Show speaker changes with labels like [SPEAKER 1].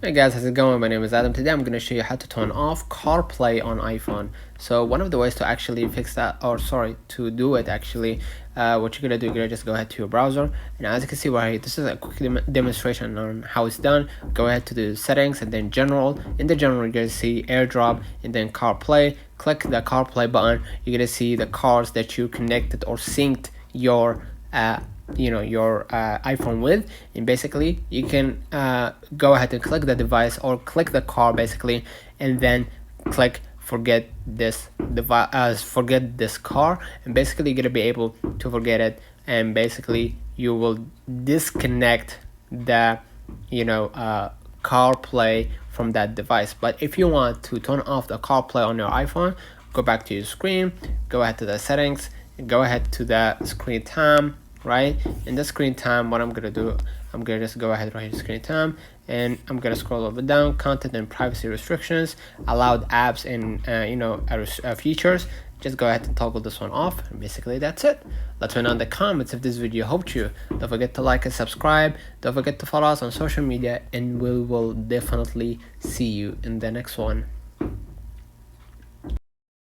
[SPEAKER 1] Hey guys, how's it going? My name is Adam. Today I'm going to show you how to turn off CarPlay on iPhone. So one of the ways to actually fix that, or sorry, to do it actually, what you're going to do, you're going to just go ahead to your browser. And as you can see right here, this is a quick demonstration on how it's done. Go ahead to the settings and then general. In the general, you're going to see AirDrop and then CarPlay. Click the CarPlay button. You're going to see the cars that you connected or synced your iPhone with, and basically you can go ahead and click the device or click the car basically, and then click forget this device, forget this car, and basically you're gonna be able to forget it, and basically you will disconnect the CarPlay from that device. But if you want to turn off the CarPlay on your iPhone, go back to your screen, go ahead to the settings, and go ahead to the screen time. Right, in the screen time, what I'm gonna do, I'm gonna just go ahead right here, screen time, and I'm gonna scroll over down, content and privacy restrictions, allowed apps and features. Just go ahead and toggle this one off, and basically that's it. Let me know in the comments if this video helped you. Don't forget to like and subscribe. Don't forget to follow us on social media, and we will definitely see you in the next one.